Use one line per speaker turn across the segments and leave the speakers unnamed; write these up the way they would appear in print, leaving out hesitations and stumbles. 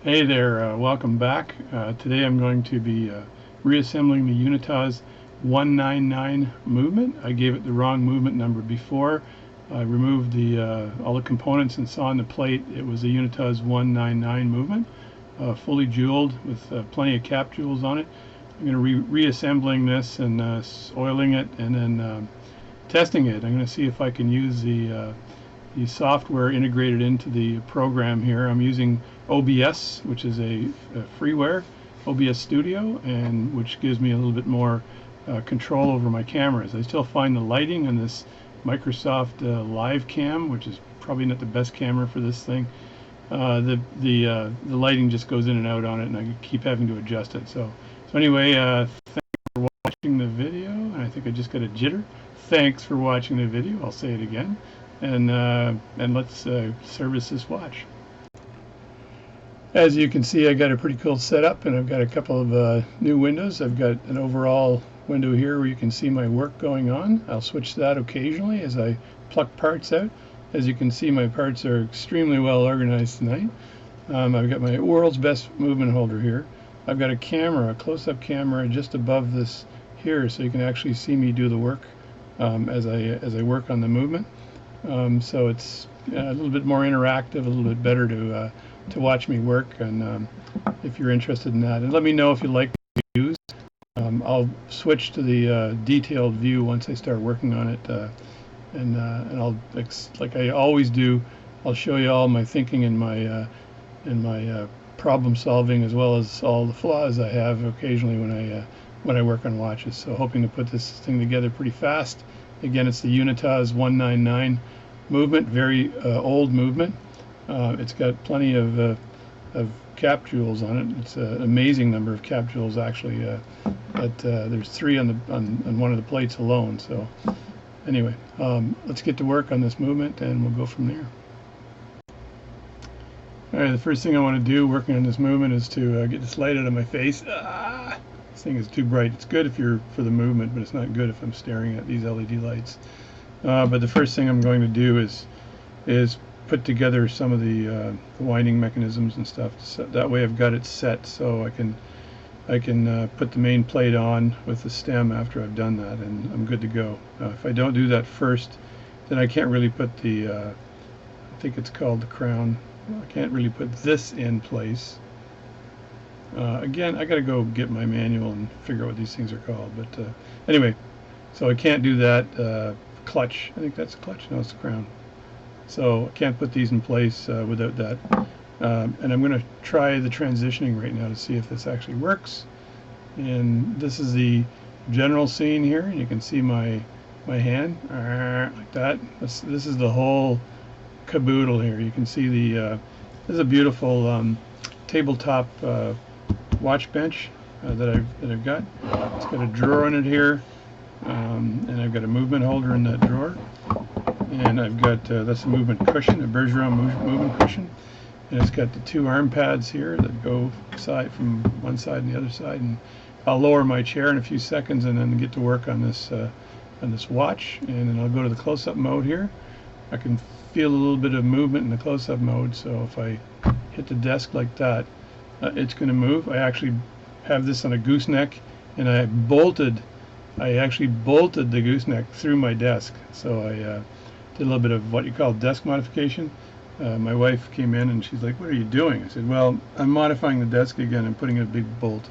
Hey there, welcome back. Today I'm going to be reassembling the Unitas 199 movement. I gave it the wrong movement number before. I removed all the components and saw on the plate it was a Unitas 199 movement, fully jeweled with plenty of cap jewels on it. I'm going to be reassembling this and oiling it and then testing it. I'm going to see if I can use the software integrated into the program here. I'm using OBS, which is a freeware, OBS Studio, and which gives me a little bit more control over my cameras. I still find the lighting on this Microsoft Live Cam, which is probably not the best camera for this thing. The lighting just goes in and out on it, and I keep having to adjust it. So anyway, thanks for watching the video. And I think I just got a jitter. Thanks for watching the video. I'll say it again. And let's service this watch. As you can see, I got a pretty cool setup, and I've got a couple of new windows. I've got an overall window here where you can see my work going on. I'll switch that occasionally as I pluck parts out. As you can see, my parts are extremely well organized tonight. I've got my world's best movement holder here. I've got a camera, a close-up camera just above this here, so you can actually see me do the work as I work on the movement. So it's a little bit more interactive, a little bit better to watch me work, and if you're interested in that, and let me know if you like the views. I'll switch to the detailed view once I start working on it, and I'll, like I always do, I'll show you all my thinking and my problem solving, as well as all the flaws I have occasionally when I work on watches. So hoping to put this thing together pretty fast. Again, it's the Unitas 199 movement, very old movement. It's got plenty of cap jewels on it. It's an amazing number of cap jewels, actually. But there's 3 on one of the plates alone. So anyway, let's get to work on this movement, and we'll go from there. All right, the first thing I want to do working on this movement is to get this light out of my face. This thing is too bright. It's good if you're for the movement, but it's not good if I'm staring at these LED lights. But the first thing I'm going to do is put together some of the winding mechanisms and stuff. So that way I've got it set, so I can put the main plate on with the stem after I've done that, and I'm good to go. If I don't do that first, then I can't really put the I think it's called the crown. I can't really put this in place. Again, I got to go get my manual and figure out what these things are called. But anyway, so I can't do that. Clutch, I think that's a clutch. No, it's the crown. So I can't put these in place without that. And I'm going to try the transitioning right now to see if this actually works. And this is the general scene here, and you can see my hand like that. This is the whole caboodle here. You can see this is a beautiful tabletop watch bench that I've got. It's got a drawer in it here, and I've got a movement holder in that drawer, and I've got that's a movement cushion, a Bergeron movement cushion, and it's got the 2 arm pads here that go from one side and the other side. And I'll lower my chair in a few seconds and then get to work on this watch, and then I'll go to the close-up mode here. I can feel a little bit of movement in the close-up mode, so if I hit the desk like that, it's going to move. I actually have this on a gooseneck, and I actually bolted the gooseneck through my desk. So I did a little bit of what you call desk modification. My wife came in and she's like, "What are you doing?" I said, "Well, I'm modifying the desk again and putting in a big bolt."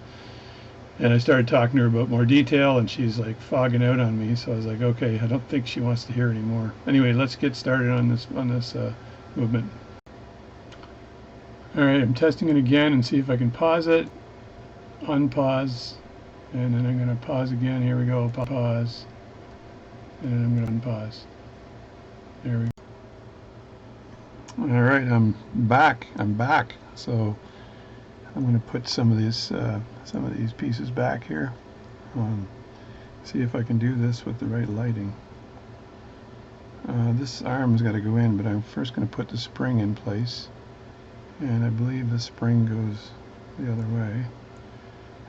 And I started talking to her about more detail, and she's like fogging out on me. So I was like, okay, I don't think she wants to hear anymore. Anyway, let's get started on this movement. All right, I'm testing it again and see if I can pause it, unpause, and then I'm going to pause again. Here we go, pause, and then I'm going to unpause. There we go. All right, I'm back. So I'm going to put some of these pieces back here. See if I can do this with the right lighting. This arm's got to go in, but I'm first going to put the spring in place, and I believe the spring goes the other way.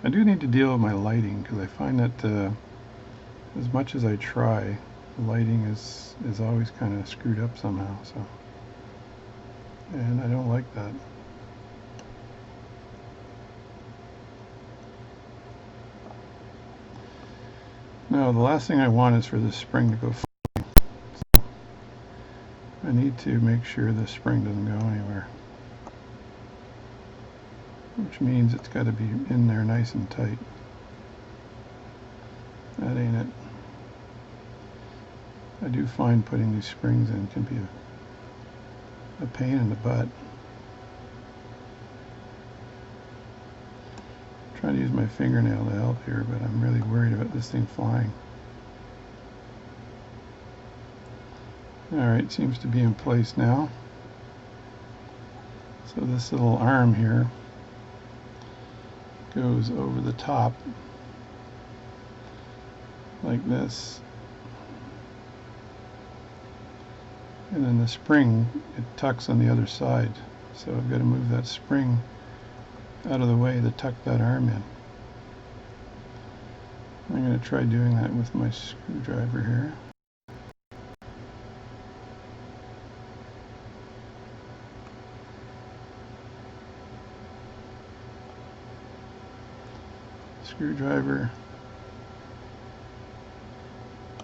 I do need to deal with my lighting, because I find that as much as I try, the lighting is always kind of screwed up somehow. So, and I don't like that. Now the last thing I want is for this spring to go flying. So I need to make sure this spring doesn't go anywhere. Which means it's got to be in there nice and tight. That ain't it. I do find putting these springs in can be a pain in the butt. I'm trying to use my fingernail to help here, but I'm really worried about this thing flying. Alright, seems to be in place now. So this little arm here goes over the top like this, and then the spring, it tucks on the other side, so I've got to move that spring out of the way to tuck that arm in. I'm going to try doing that with my screwdriver here. Screwdriver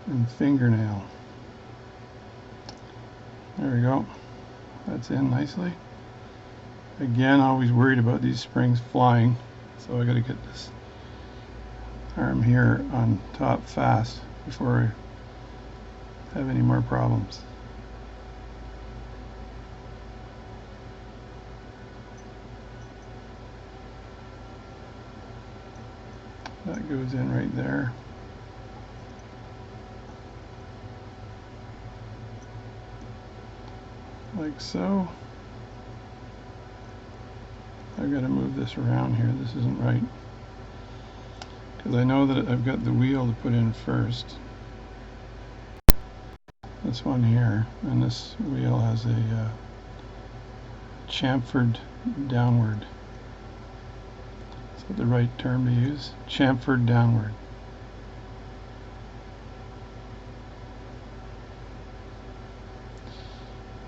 and fingernail. There we go. That's in nicely. Again, always worried about these springs flying, so I got to get this arm here on top fast before I have any more problems. That goes in right there. Like so. I've got to move this around here. This isn't right. Because I know that I've got the wheel to put in first. This one here. And this wheel has a chamfered downward. Is that the right term to use? Chamfered downward.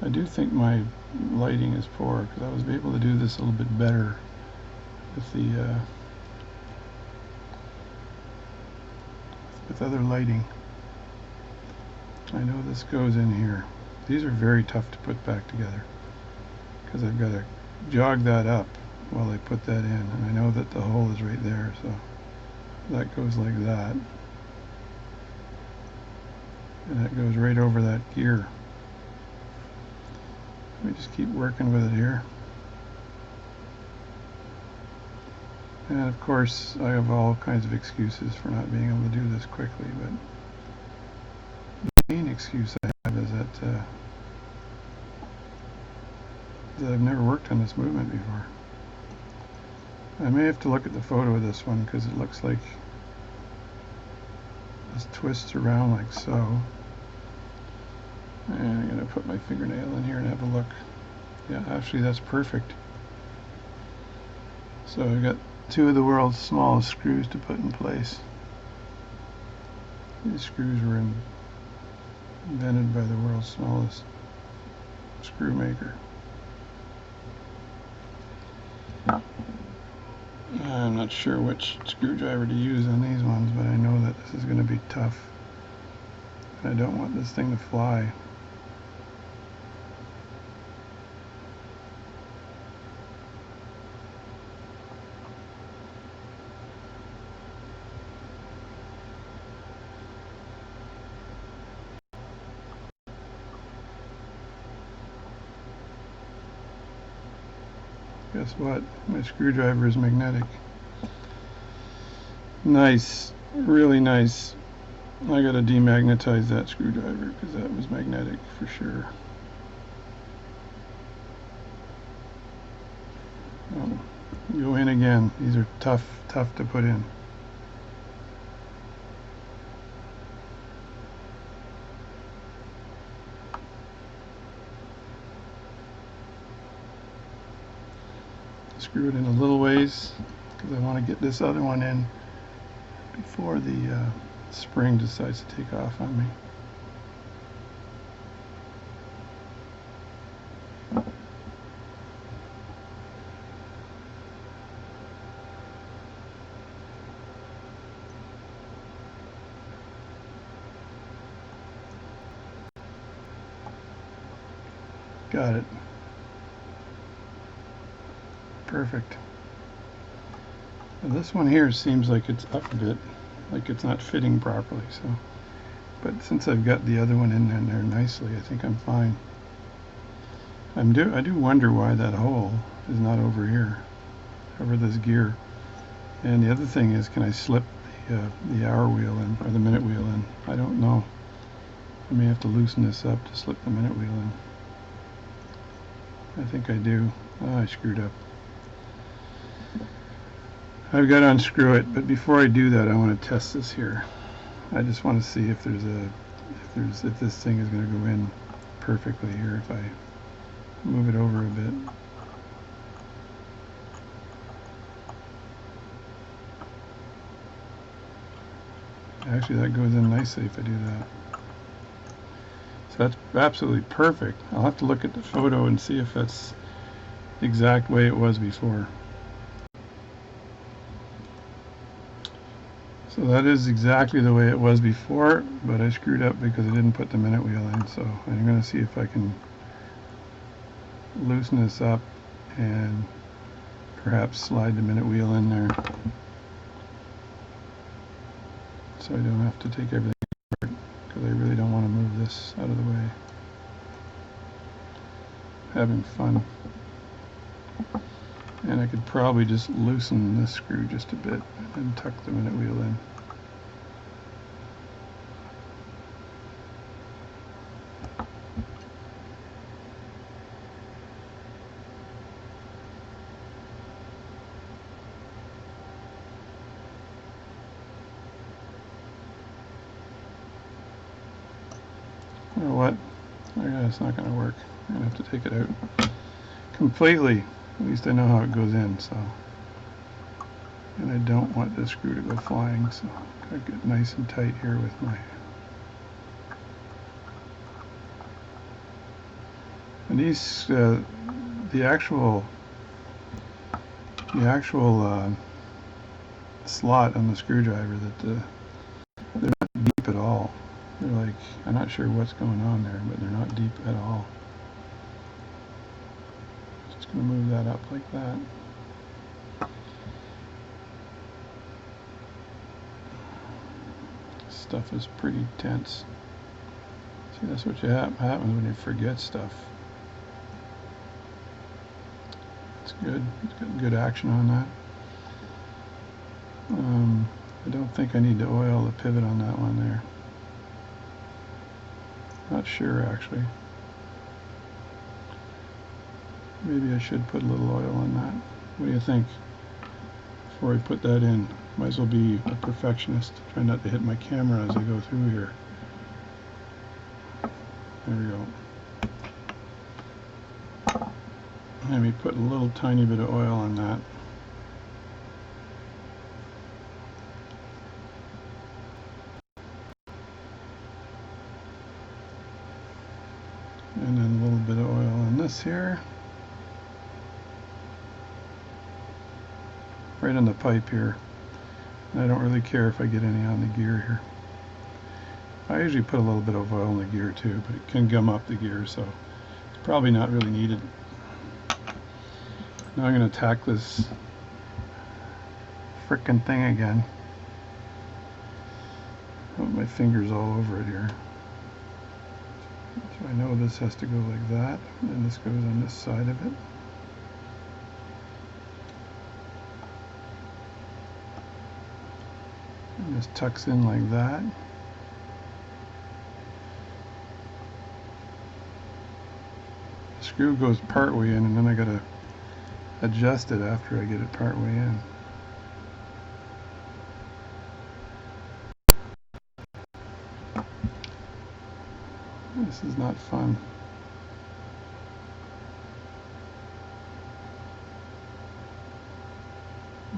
I do think my lighting is poor, because I was able to do this a little bit better with the with other lighting. I know this goes in here. These are very tough to put back together, because I've got to jog that up while I put that in, and I know that the hole is right there, so that goes like that, and that goes right over that gear. Let me just keep working with it here. And of course, I have all kinds of excuses for not being able to do this quickly, but the main excuse I have is that I've never worked on this movement before. I may have to look at the photo of this one, because it looks like this twists around like so. And I'm going to put my fingernail in here and have a look. Yeah, actually that's perfect. So I've got two of the world's smallest screws to put in place. These screws were invented by the world's smallest screw maker. I'm not sure which screwdriver to use on these ones, but I know that this is going to be tough. I don't want this thing to fly. Guess what? My screwdriver is magnetic. Nice, really nice. I gotta demagnetize that screwdriver because that was magnetic for sure. Oh, go in again. These are tough to put in. Screw it in a little ways because I want to get this other one in before the spring decides to take off on me. Got it. Perfect. Now this one here seems like it's up a bit, like it's not fitting properly. So, but since I've got the other one in there nicely, I think I'm fine. I do wonder why that hole is not over here, over this gear. And the other thing is, can I slip the hour wheel in, or the minute wheel in? I don't know. I may have to loosen this up to slip the minute wheel in. I think I do. Oh, I screwed up. I've got to unscrew it, but before I do that, I want to test this here. I just want to see if this thing is going to go in perfectly here if I move it over a bit. Actually, that goes in nicely if I do that. So that's absolutely perfect. I'll have to look at the photo and see if that's the exact way it was before. So that is exactly the way it was before, but I screwed up because I didn't put the minute wheel in. So I'm going to see if I can loosen this up and perhaps slide the minute wheel in there, so I don't have to take everything apart, because I really don't want to move this out of the way. Having fun. And I could probably just loosen this screw just a bit and tuck the minute wheel in. You know what? It's not going to work. I'm going to have to take it out completely. At least I know how it goes in. So, and I don't want this screw to go flying, so I've got to get nice and tight here with my. And these, the actual slot on the screwdriver, they're not deep at all. They're like, I'm not sure what's going on there, but they're not deep at all. Just going to move that up like that. This stuff is pretty tense. See, that's what happens when you forget stuff. It's good. It's got good action on that. I don't think I need to oil the pivot on that one there. Not sure, actually. Maybe I should put a little oil on that. What do you think? Before I put that in, might as well be a perfectionist. Try not to hit my camera as I go through here. There we go. Maybe put a little tiny bit of oil on that. And then a little bit of oil on this here. Right on the pipe here. And I don't really care if I get any on the gear here. I usually put a little bit of oil in the gear too, but it can gum up the gear, so it's probably not really needed. Now I'm going to tack this frickin' thing again. Put my fingers all over it here. So I know this has to go like that, and this goes on this side of it. And this tucks in like that. The screw goes part way in, and then I gotta adjust it after I get it part way in. This is not fun.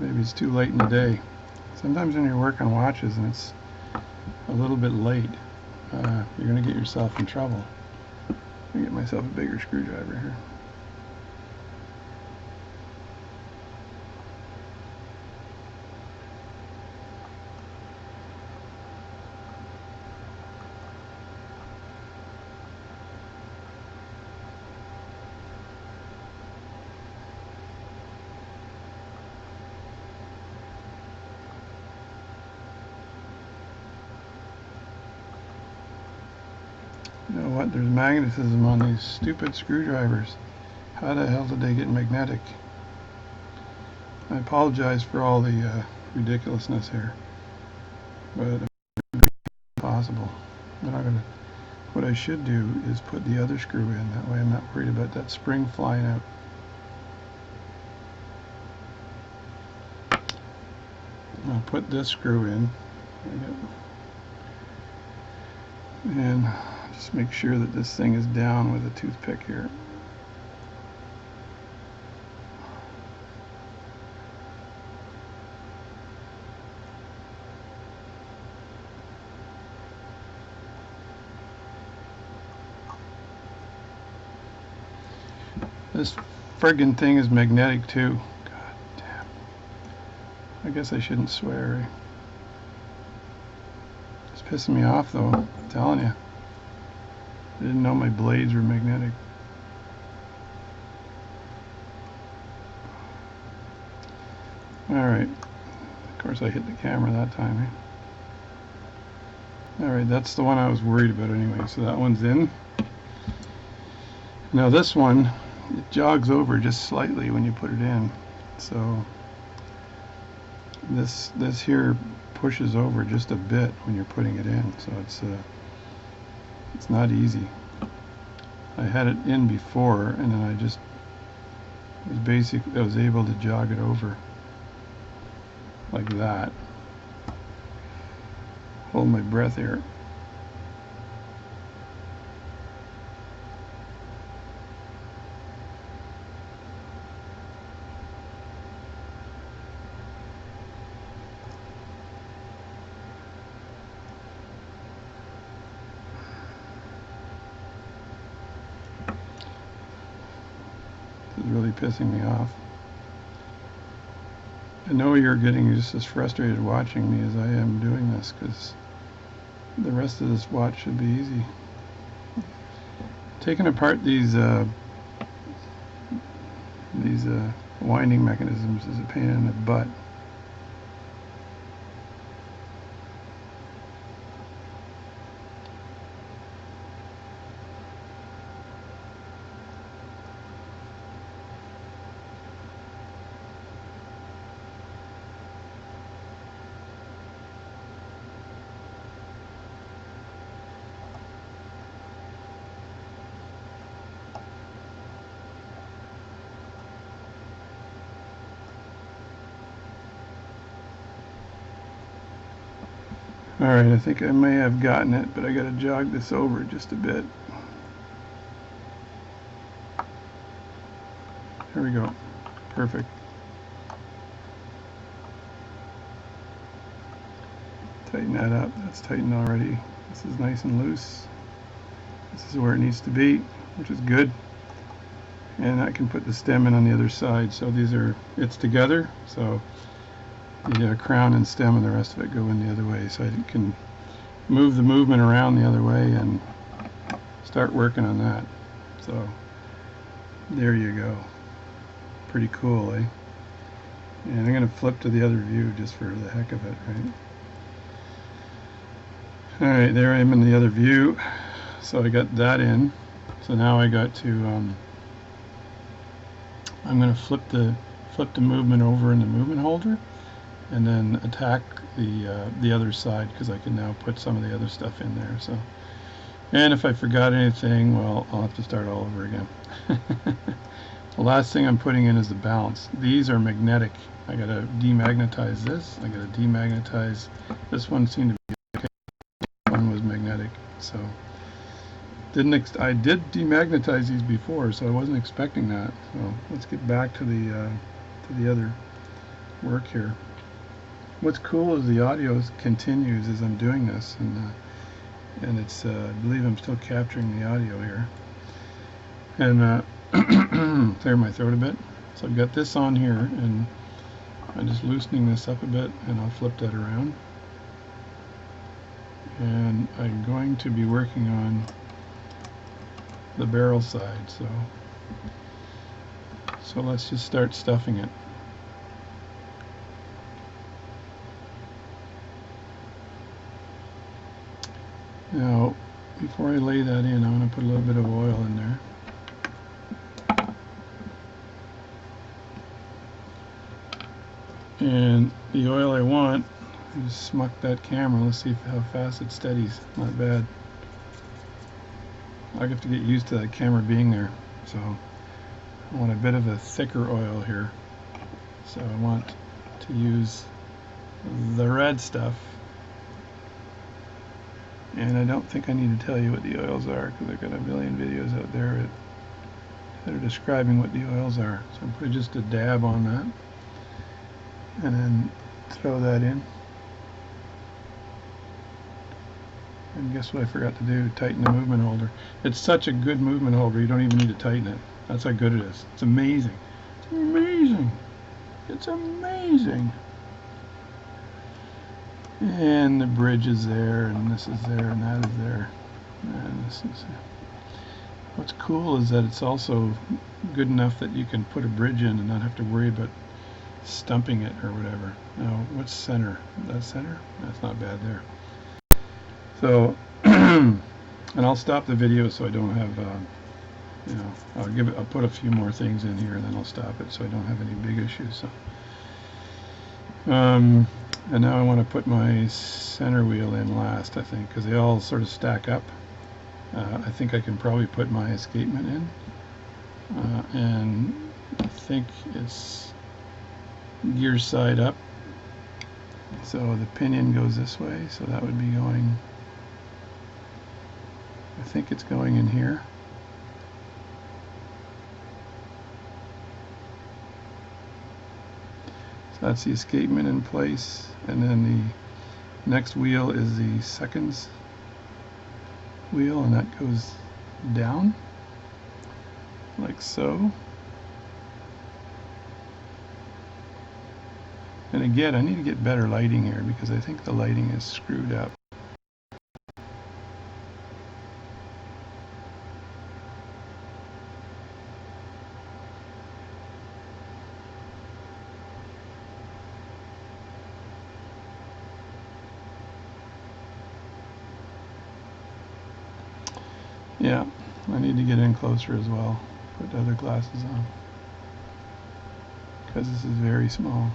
Maybe it's too late in the day. Sometimes when you're working watches and it's a little bit late, you're going to get yourself in trouble. I'm going to get myself a bigger screwdriver here. You know what? There's magnetism on these stupid screwdrivers. How the hell did they get magnetic? I apologize for all the ridiculousness here, but it's possible. But what I should do is put the other screw in. That way I'm not worried about that spring flying out. I'll put this screw in. And just make sure that this thing is down with a toothpick here. This friggin' thing is magnetic too. God damn. I guess I shouldn't swear. It's pissing me off though, I'm telling you. I didn't know my blades were magnetic. Alright. Of course I hit the camera that time, eh? Alright, that's the one I was worried about anyway. So that one's in. Now this one, it jogs over just slightly when you put it in. So this here pushes over just a bit when you're putting it in. So it's not easy. I had it in before and then I was able to jog it over like that. Hold my breath here. This is really pissing me off. I know you're getting just as frustrated watching me as I am doing this, because the rest of this watch should be easy. Taking apart these winding mechanisms is a pain in the butt. Alright, I think I may have gotten it, but I gotta jog this over just a bit. There we go. Perfect. Tighten that up. That's tightened already. This is nice and loose. This is where it needs to be, which is good. And I can put the stem in on the other side. So it's together. So the crown and stem and the rest of it go in the other way, so I can move the movement around the other way and start working on that. So there you go. Pretty cool, eh? And I'm going to flip to the other view just for the heck of it, right? Alright, there I am in the other view. So I got that in. So now I got to I'm going to flip the movement over in the movement holder, and then attack the other side, because I can now put some of the other stuff in there. So, and if I forgot anything, well, I'll have to start all over again. The last thing I'm putting in is the balance. These are magnetic. I gotta demagnetize this. I gotta demagnetize this one. Seemed to be okay. One was magnetic, so I did demagnetize these before, so I wasn't expecting that. So let's get back to the other work here. What's cool is the audio continues as I'm doing this, and it's I believe I'm still capturing the audio here. And clear my throat a bit. So I've got this on here, and I'm just loosening this up a bit, and I'll flip that around. And I'm going to be working on the barrel side. So let's just start stuffing it. Now, before I lay that in, I'm going to put a little bit of oil in there. And the oil I want is smuck that camera. Let's see how fast it steadies. Not bad. I have to get used to that camera being there. So I want a bit of a thicker oil here. So I want to use the red stuff. And I don't think I need to tell you what the oils are, because I've got a million videos out there that are describing what the oils are. So I'm putting just a dab on that. And then throw that in. And guess what I forgot to do? Tighten the movement holder. It's such a good movement holder, you don't even need to tighten it. That's how good it is. It's amazing. It's amazing. It's amazing. And the bridge is there, and this is there, and that is there. And this is. What's cool is that it's also good enough that you can put a bridge in and not have to worry about stumping it or whatever. Now, what's center? That center? That's not bad there. So, and I'll stop the video so I don't have, you know, I'll put a few more things in here and then I'll stop it so I don't have any big issues. So, and now I want to put my center wheel in last, I think, because they all sort of stack up. I think I can probably put my escapement in, and I think it's gear side up, so the pinion goes this way, so that would be going, I think it's going in here. So that's the escapement in place, and then the next wheel is the seconds wheel, and that goes down like so. And again, I need to get better lighting here because I think the lighting is screwed up. Yeah, I need to get in closer as well. Put the other glasses on because this is very small.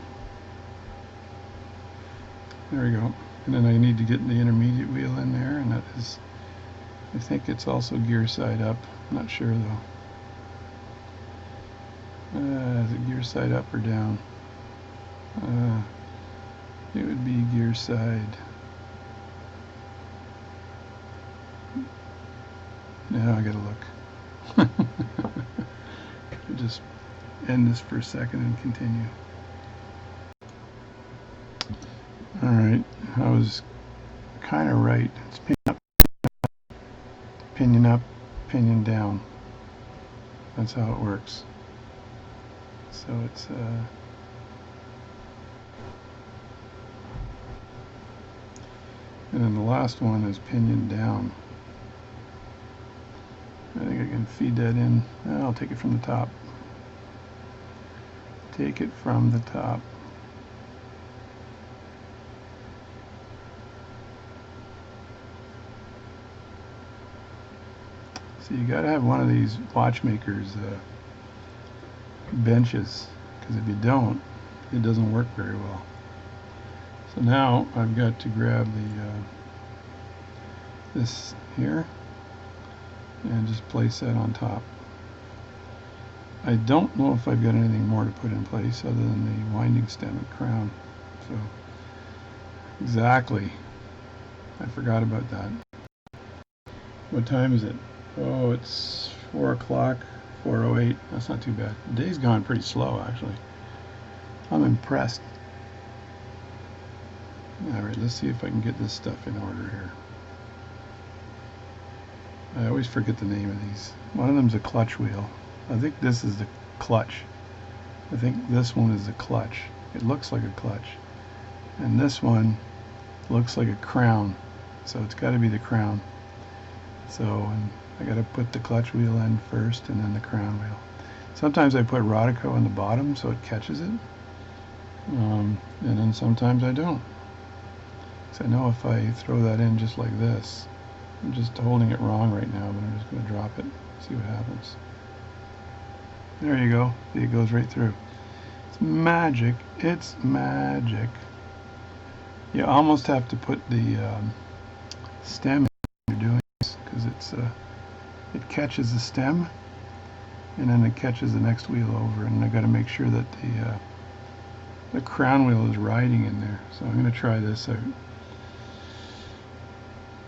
There we go. And then I need to get the intermediate wheel in there, and that is, I think it's also gear side up. I'm not sure though. Is it gear side up or down? It would be gear side. Now I gotta look. I'll just end this for a second and continue. Alright, I was kind of right. It's pinion up, pinion down. That's how it works. So it's and then the last one is pinion down. I think I can feed that in. I'll take it from the top. Take it from the top. So you got to have one of these watchmakers benches, because if you don't, it doesn't work very well. So now I've got to grab the this here and just place that on top. I don't know if I've got anything more to put in place other than the winding stem and crown. So exactly, I forgot about that. What time is it? Oh, it's 4 o'clock, 4:08. That's not too bad. The day's gone pretty slow, actually. I'm impressed. Alright, let's see if I can get this stuff in order here. I always forget the name of these. One of them's a clutch wheel. I think this is the clutch. I think this one is the clutch. It looks like a clutch. And this one looks like a crown. So it's got to be the crown. So and I got to put the clutch wheel in first and then the crown wheel. Sometimes I put Rodico on the bottom so it catches it. And then sometimes I don't. So I know if I throw that in just like this, I'm just holding it wrong right now, but I'm just going to drop it, see what happens. There you go. See, it goes right through. It's magic. It's magic. You almost have to put the stem in when you're doing this, because it catches the stem, and then it catches the next wheel over, and I got to make sure that the crown wheel is riding in there. So I'm going to try this out.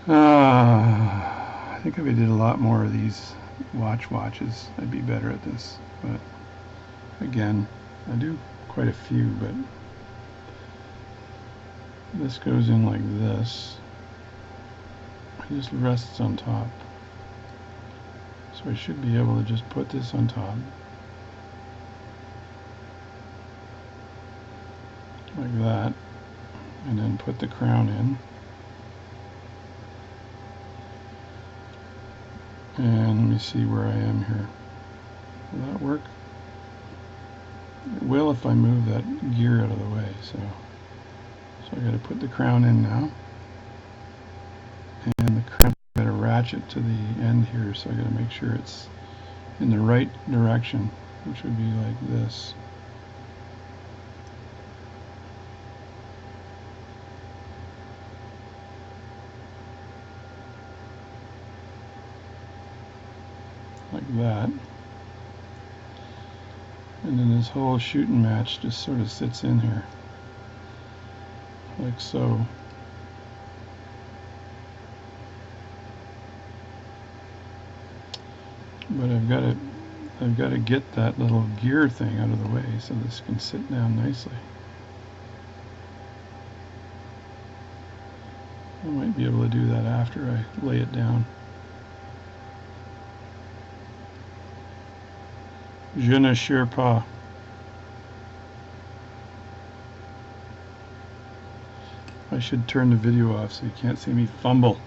I think if I did a lot more of these watches, I'd be better at this. But again, I do quite a few, but this goes in like this. It just rests on top. So I should be able to just put this on top. Like that. And then put the crown in. And let me see where I am here. Will that work? It will if I move that gear out of the way. So I got to put the crown in now. And the crown, I got to ratchet to the end here, so I got to make sure it's in the right direction, which would be like this. Like that. And then this whole shooting match just sort of sits in here, like so. But I've got to get that little gear thing out of the way so this can sit down nicely. I might be able to do that after I lay it down. Je ne sais pas. I should turn the video off so you can't see me fumble.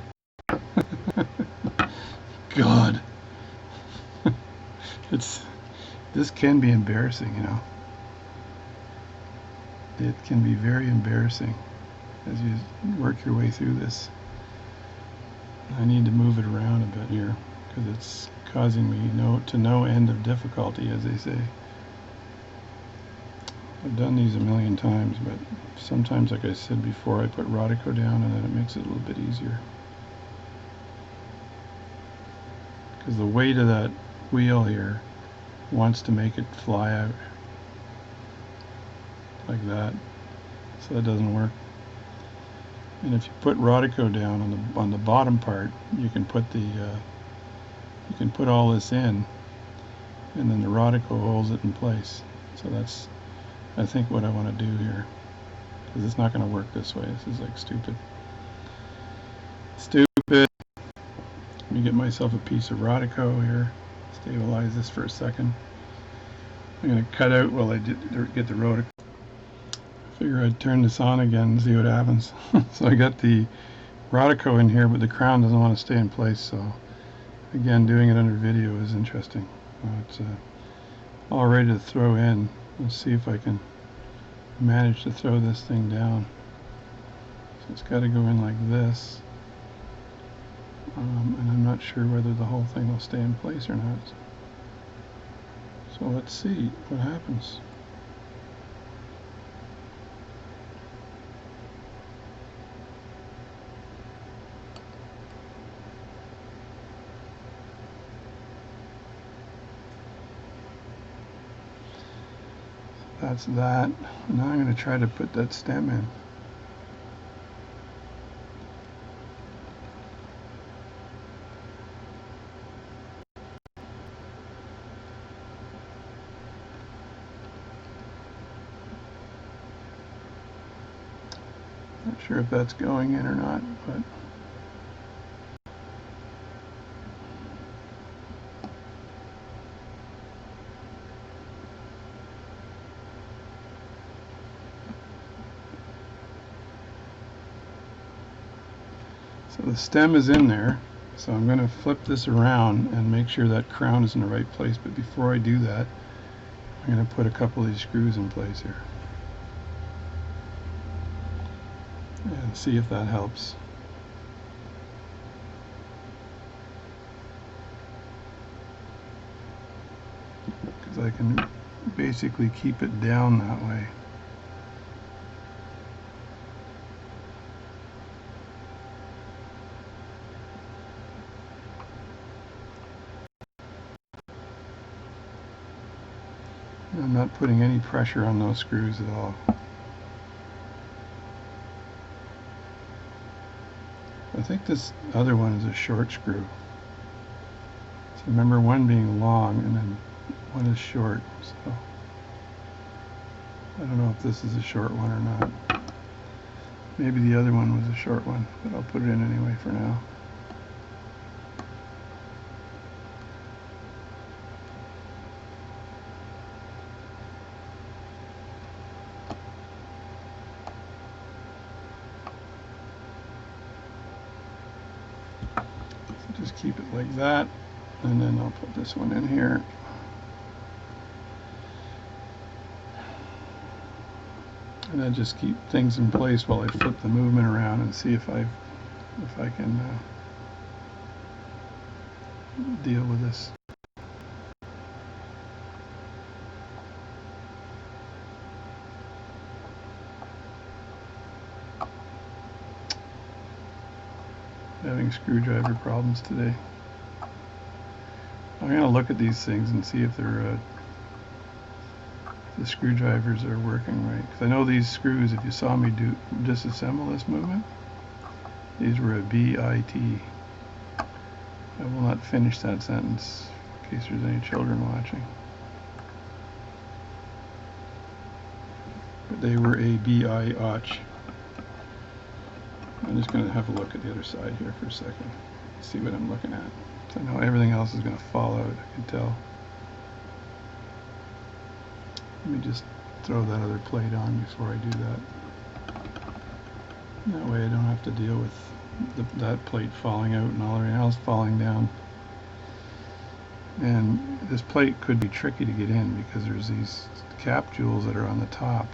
God. This can be embarrassing, you know. It can be very embarrassing as you work your way through this. I need to move it around a bit here because it's causing me no end of difficulty, as they say. I've done these a million times, but sometimes, like I said before, I put Rodico down and then it makes it a little bit easier. Because the weight of that wheel here wants to make it fly out like that, so that doesn't work. And if you put Rodico down on the bottom part, you can put all this in, and then the Rodico holds it in place. So that's, I think, what I want to do here, because it's not going to work this way. This is like stupid. Let me get myself a piece of Rodico here. Stabilize this for a second. I'm going to cut out while I get the Rodico. Figure I'd turn this on again and see what happens. So I got the Rodico in here, but the crown doesn't want to stay in place. So again, doing it under video is interesting. It's all ready to throw in. Let's see if I can manage to throw this thing down. So it's got to go in like this. And I'm not sure whether the whole thing will stay in place or not. So let's see what happens. That's that. Now I'm going to try to put that stem in. Not sure if that's going in or not, but so the stem is in there. So I'm going to flip this around and make sure that crown is in the right place. But before I do that, I'm going to put a couple of these screws in place here and see if that helps. so I can basically keep it down that way. I'm not putting any pressure on those screws at all. I think this other one is a short screw. So remember one being long and then one is short. So I don't know if this is a short one or not. Maybe the other one was a short one, but I'll put it in anyway for now. Just keep it like that, and then I'll put this one in here. And then just keep things in place while I flip the movement around and see if I can deal with this. Having screwdriver problems today. I'm going to look at these things and see if they're the screwdrivers are working right. Because I know these screws, if you saw me disassemble this movement, these were a B-I-T. I will not finish that sentence in case there's any children watching. But they were a B-I-Och. I'm just going to have a look at the other side here for a second, see what I'm looking at. So I know everything else is going to fall out, I can tell. Let me just throw that other plate on before I do that. That way I don't have to deal with that plate falling out and all everything else falling down. And this plate could be tricky to get in because there's these cap jewels that are on the top.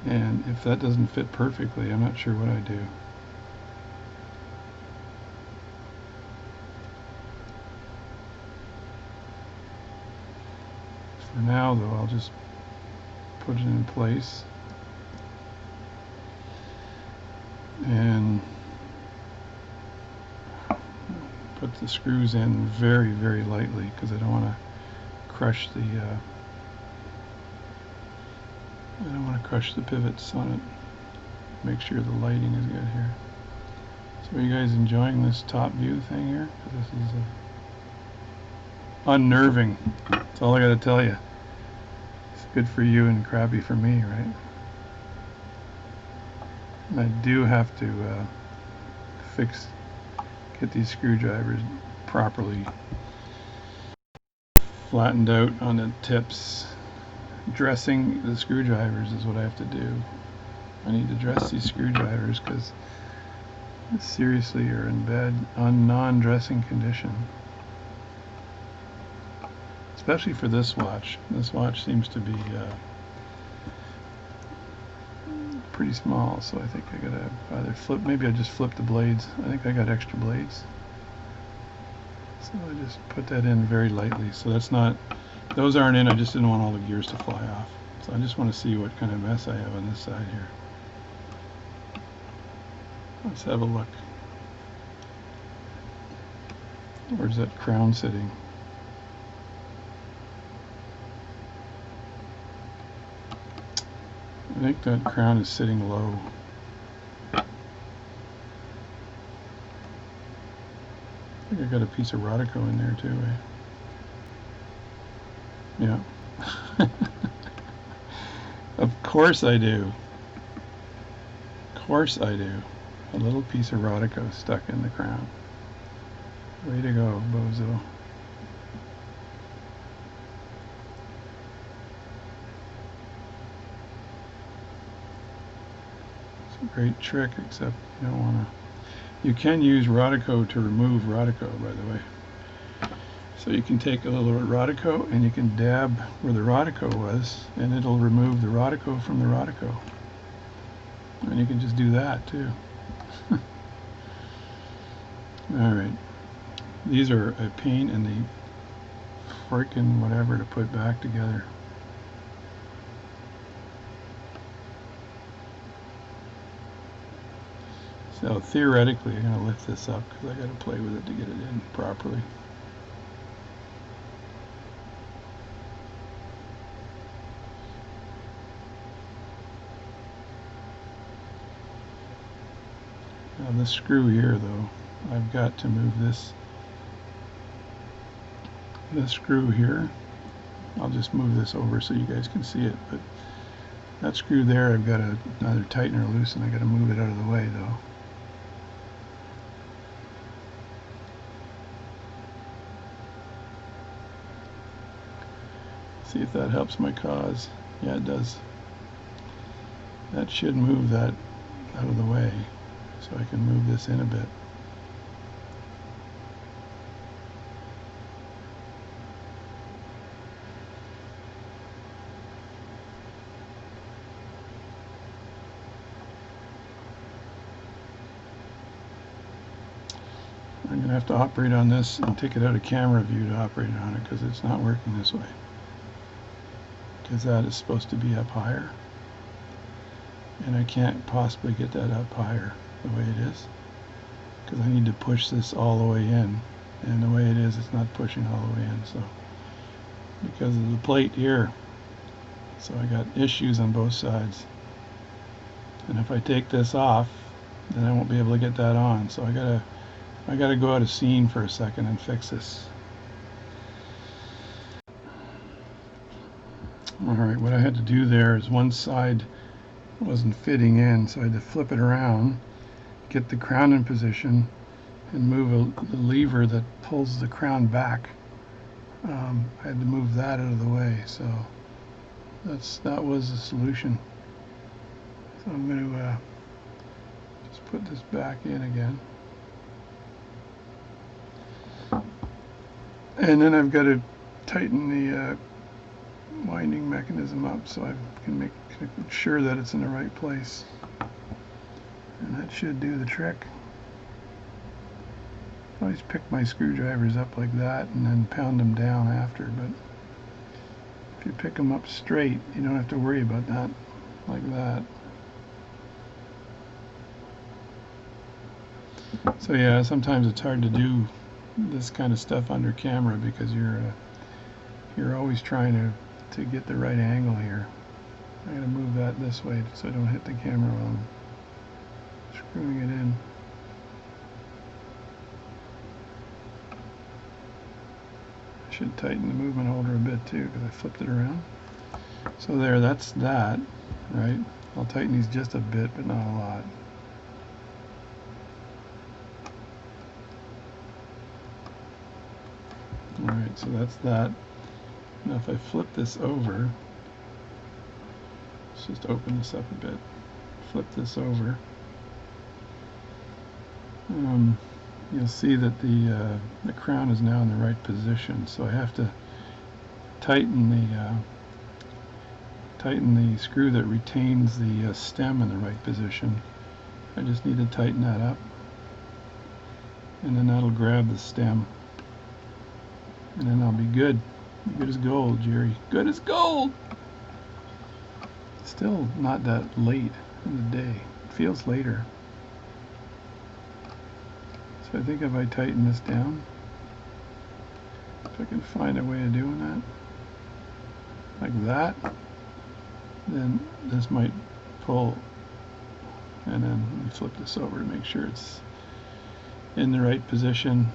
And if that doesn't fit perfectly, I'm not sure what I do. For now, though, I'll just put it in place and put the screws in very, very lightly because I don't want to crush the pivots on it. Make sure the lighting is good here. So are you guys enjoying this top view thing here? This is unnerving. That's all I got to tell you. It's good for you and crappy for me, right? And I do have to get these screwdrivers properly flattened out on the tips. Dressing the screwdrivers is what I have to do. I need to dress these screwdrivers because they seriously are in bad, non-dressing condition. Especially for this watch. This watch seems to be pretty small, so I think I gotta either maybe I just flip the blades. I think I got extra blades. So I just put that in very lightly. So that's not, those aren't in, I just didn't want all the gears to fly off. So I just want to see what kind of mess I have on this side here. Let's have a look. Where's that crown sitting? I think that crown is sitting low. I think I got a piece of Rodico in there too, eh? Yeah. Of course I do. Of course I do. A little piece of Rodico stuck in the crown. Way to go, bozo. Great trick, except you don't want to. You can use Rodico to remove Rodico, by the way. So you can take a little Rodico and you can dab where the Rodico was, and it'll remove the Rodico from the Rodico. And you can just do that too. All right. These are a pain in the freaking whatever to put back together. So theoretically, I'm going to lift this up because I got to play with it to get it in properly. Now this screw here, though, I've got to move this screw here. I'll just move this over so you guys can see it, but that screw there, I've got to either tighten or loosen. I got to move it out of the way, though. See if that helps my cause. Yeah, it does. That should move that out of the way, so I can move this in a bit. I'm going to have to operate on this and take it out of camera view to operate on it because it's not working this way. Because that is supposed to be up higher. And I can't possibly get that up higher the way it is. Because I need to push this all the way in. And the way it is, it's not pushing all the way in. So, because of the plate here. So I got issues on both sides. And if I take this off, then I won't be able to get that on. So I gotta go out of scene for a second and fix this. Alright, what I had to do there is one side wasn't fitting in, so I had to flip it around, get the crown in position, and move the lever that pulls the crown back. I had to move that out of the way, so that was the solution. So I'm going to just put this back in again. And then I've got to tighten the winding mechanism up so I can make sure that it's in the right place. And that should do the trick. I always pick my screwdrivers up like that and then pound them down after, but if you pick them up straight, you don't have to worry about that like that. So yeah, sometimes it's hard to do this kind of stuff under camera because you're always trying to get the right angle here. I gotta move that this way so I don't hit the camera while I'm screwing it in. I should tighten the movement holder a bit too because I flipped it around. So there, that's that, right? I'll tighten these just a bit, but not a lot. Alright, so that's that. Now if I flip this over, let's just open this up a bit. Flip this over. You'll see that the crown is now in the right position. So I have to tighten the screw that retains the stem in the right position. I just need to tighten that up, and then that'll grab the stem. And then I'll be good. Good as gold, Jerry. Good as gold! Still not that late in the day. It feels later. So I think if I tighten this down, if I can find a way of doing that, like that, then this might pull. And then let me flip this over to make sure it's in the right position.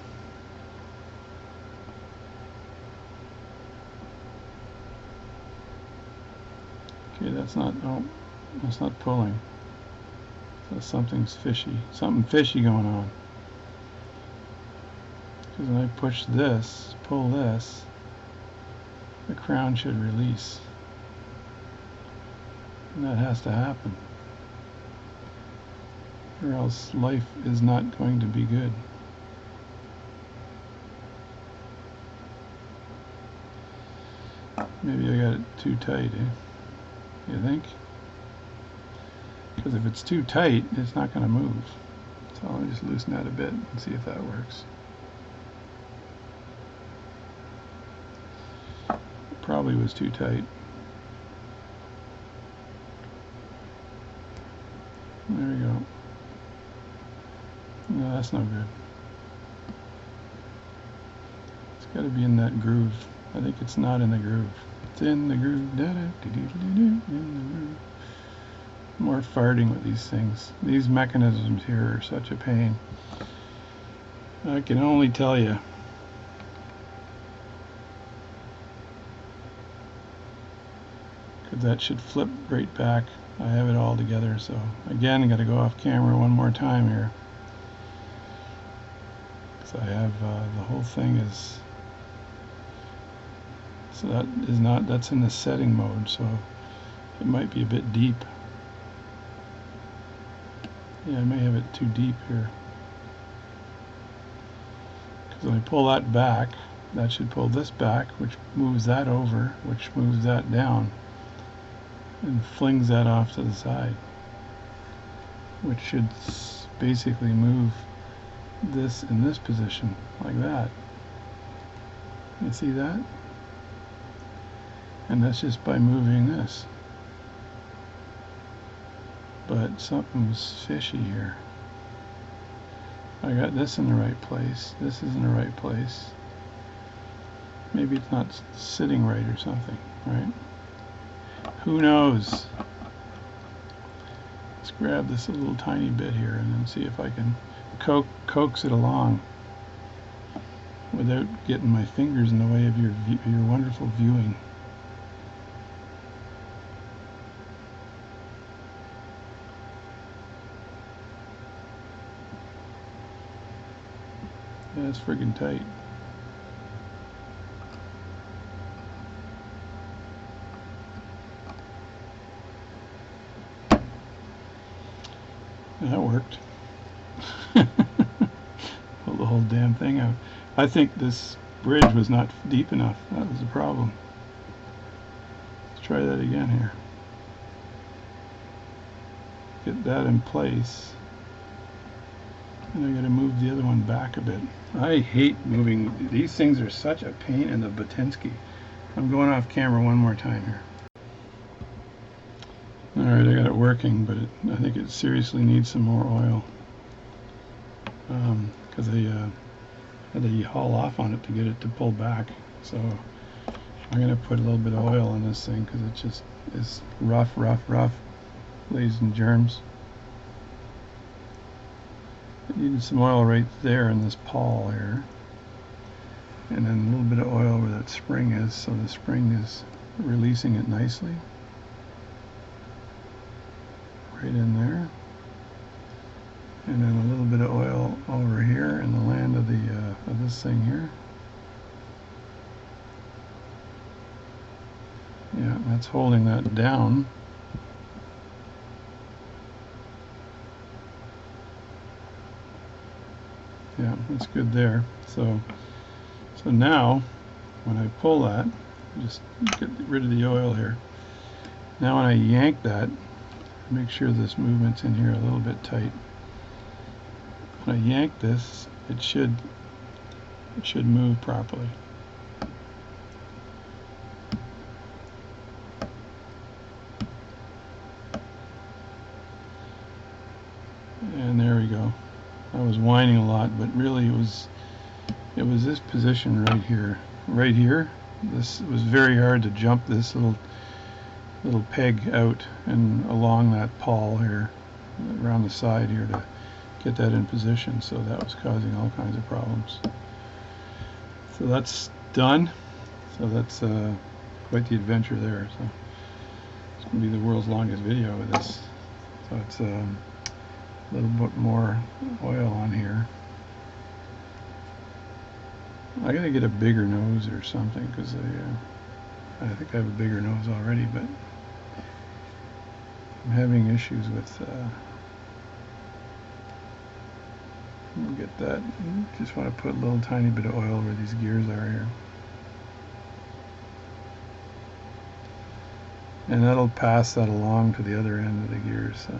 Okay, that's not pulling. So something's fishy. Something fishy going on. Because when I push this, pull this, the crown should release. And that has to happen. Or else life is not going to be good. Maybe I got it too tight, eh? You think? Because if it's too tight, it's not going to move. So I'll just loosen that a bit and see if that works. probably was too tight. There we go. No, that's no good. It's got to be in that groove. I think it's not in the groove. It's in the groove. In the groove. More farting with these things. These mechanisms here are such a pain. I can only tell you. Because that should flip right back. I have it all together, so again, I got to go off camera one more time here. So I have the whole thing is. So that is not. That's in the setting mode, so it might be a bit deep. Yeah, I may have it too deep here. Because when I pull that back, that should pull this back, which moves that over, which moves that down, and flings that off to the side, which should basically move this in this position, like that. You see that? And that's just by moving this. But something's fishy here. I got this in the right place. This is in the right place. Maybe it's not sitting right or something, right? Who knows? Let's grab this a little tiny bit here and then see if I can coax it along without getting my fingers in the way of your wonderful viewing. Yeah, it's friggin' tight. That worked. Pull the whole damn thing out. I think this bridge was not deep enough. That was the problem. Let's try that again here. Get that in place. And I gotta move the other one back a bit. I hate moving. These things are such a pain in the Batinsky. I'm going off camera one more time here. Alright, I got it working, but I think it seriously needs some more oil. Because I had to haul off on it to get it to pull back. So I'm going to put a little bit of oil on this thing because it just is rough, ladies and germs. I needed some oil right there in this pawl here. And then a little bit of oil where that spring is, so the spring is releasing it nicely. Right in there, and then a little bit of oil over here in the land of the of this thing here. Yeah, that's holding that down. Yeah, that's good there. So now, when I pull that, just get rid of the oil here. Now when I yank that. Make sure this movement's in here a little bit tight. When I yank this, it should move properly. And there we go. I was whining a lot, but really it was this position right here. Right here. This was very hard to jump this little peg out and along that pawl here, around the side here to get that in position, so that was causing all kinds of problems. So that's done. So that's quite the adventure there. So it's going to be the world's longest video with this. So it's a little bit more oil on here. I gotta get a bigger nose or something because I think I have a bigger nose already, but I'm having issues with we'll get that. Just want to put a little tiny bit of oil where these gears are here, and that'll pass that along to the other end of the gears. So,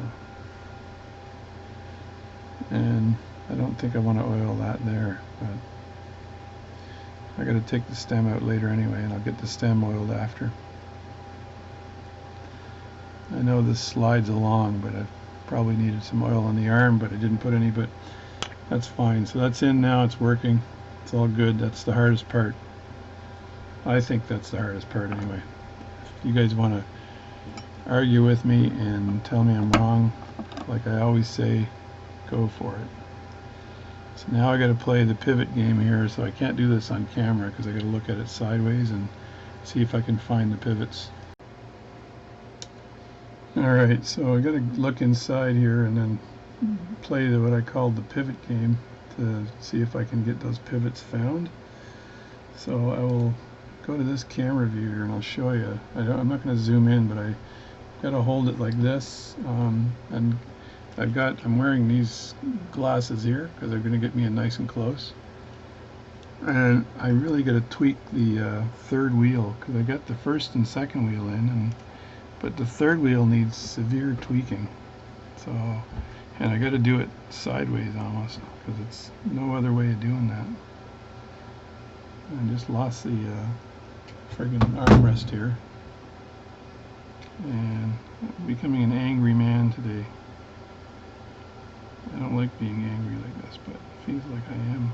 and I don't think I want to oil that there, but I got to take the stem out later anyway, and I'll get the stem oiled after. I know this slides along, but I probably needed some oil on the arm, but I didn't put any, but that's fine. So that's in now, it's working. It's all good. That's the hardest part. I think that's the hardest part anyway. If you guys want to argue with me and tell me I'm wrong, like I always say, go for it. So now I got to play the pivot game here, so I can't do this on camera because I got to look at it sideways and see if I can find the pivots. Alright, so I got to look inside here and then play what I call the pivot game to see if I can get those pivots found. So I will go to this camera view here and I'll show you. I'm not going to zoom in, but I got to hold it like this, and I'm wearing these glasses here because they're going to get me in nice and close. And I really got to tweak the third wheel because I got the first and second wheel in, but the third wheel needs severe tweaking. So, and I got to do it sideways almost because it's no other way of doing that. I just lost the friggin' armrest here, and I'm becoming an angry man today. I don't like being angry like this, but it feels like I am.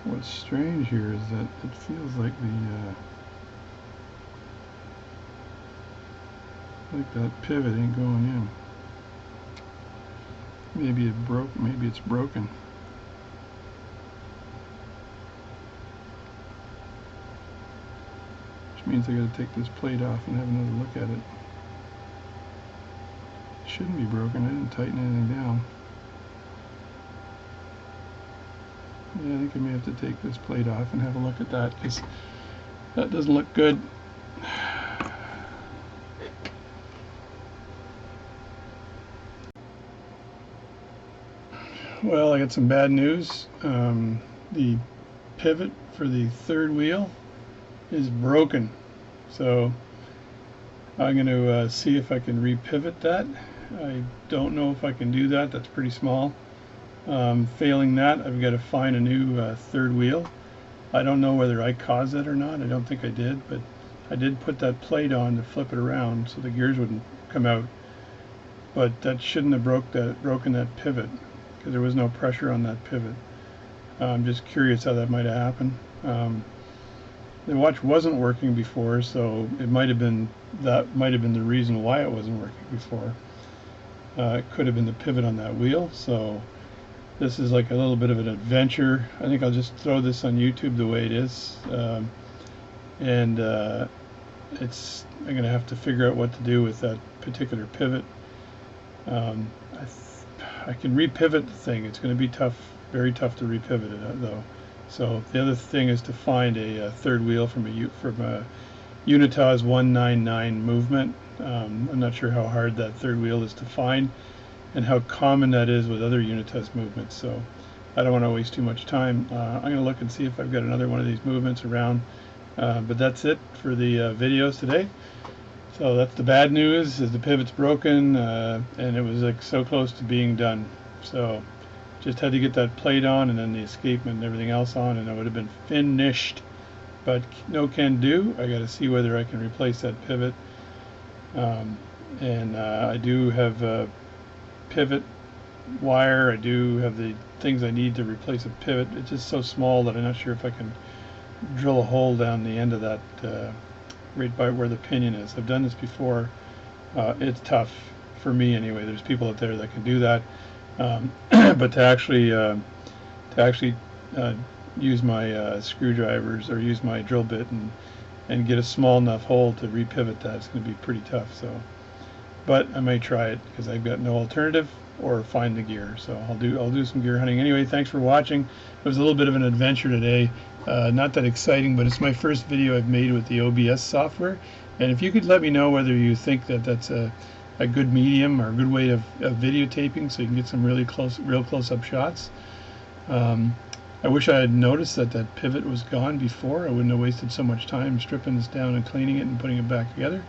What's strange here is that it feels like that pivot ain't going in. Maybe it broke. Maybe it's broken. Which means I got to take this plate off and have another look at it. It shouldn't be broken. I didn't tighten anything down. Yeah, I think I may have to take this plate off and have a look at that because that doesn't look good. Well, I got some bad news. The pivot for the third wheel is broken. So I'm going to see if I can repivot that. I don't know if I can do that. That's pretty small. Failing that, I've got to find a new third wheel. I don't know whether I caused it or not. I don't think I did, but I did put that plate on to flip it around so the gears wouldn't come out. But that shouldn't have broken that pivot because there was no pressure on that pivot. I'm just curious how that might have happened. The watch wasn't working before, so it might have been the reason why it wasn't working before. It could have been the pivot on that wheel. So this is like a little bit of an adventure. I think I'll just throw this on YouTube the way it is, and I'm going to have to figure out what to do with that particular pivot. I can repivot the thing. It's going to be tough, very tough to repivot it though. So the other thing is to find a third wheel from a Unitas 199 movement. I'm not sure how hard that third wheel is to find and how common that is with other Unitas movements. So I don't want to waste too much time. I'm going to look and see if I've got another one of these movements around. But that's it for the videos today. So that's the bad news, is the pivot's broken, and it was like so close to being done. So just had to get that plate on and then the escapement and everything else on, and it would have been finished. But no can do. I got to see whether I can replace that pivot. I do have a pivot wire. I do have the things I need to replace a pivot. It's just so small that I'm not sure if I can drill a hole down the end of that right by where the pinion is. I've done this before. It's tough for me anyway. There's people out there that can do that, but to actually use my screwdrivers or use my drill bit and get a small enough hole to repivot that, it's going to be pretty tough. So, but I may try it because I've got no alternative, or find the gear. So I'll do some gear hunting. Anyway, thanks for watching. It was a little bit of an adventure today. Not that exciting, but it's my first video I've made with the OBS software. And if you could let me know whether you think that that's a good medium or a good way of videotaping so you can get some real close-up shots. I wish I had noticed that that pivot was gone before. I wouldn't have wasted so much time stripping this down and cleaning it and putting it back together.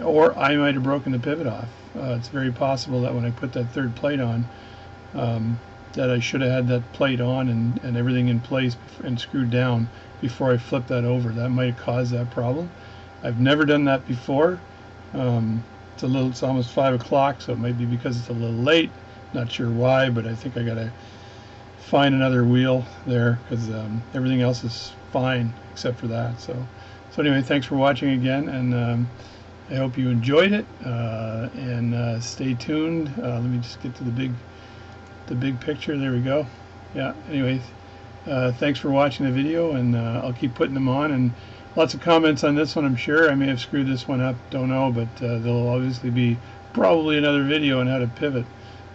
Or I might have broken the pivot off. It's very possible that when I put that third plate on, that I should have had that plate on and everything in place and screwed down before I flipped that over. That might have caused that problem. I've never done that before. It's almost 5 o'clock, so it might be because it's a little late. Not sure why, but I think I gotta find another wheel there because everything else is fine except for that. So anyway, thanks for watching again, and I hope you enjoyed it. And stay tuned. Let me just get to the big picture. There we go. Yeah. Anyway, thanks for watching the video, and I'll keep putting them on. And lots of comments on this one, I'm sure. I may have screwed this one up, don't know, but there'll obviously be probably another video on how to pivot.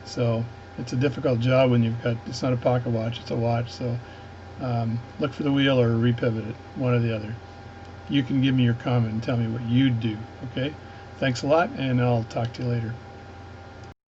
So it's a difficult job when it's not a pocket watch, it's a watch. So look for the wheel or repivot it, one or the other. You can give me your comment and tell me what you'd do. Okay? Thanks a lot, and I'll talk to you later.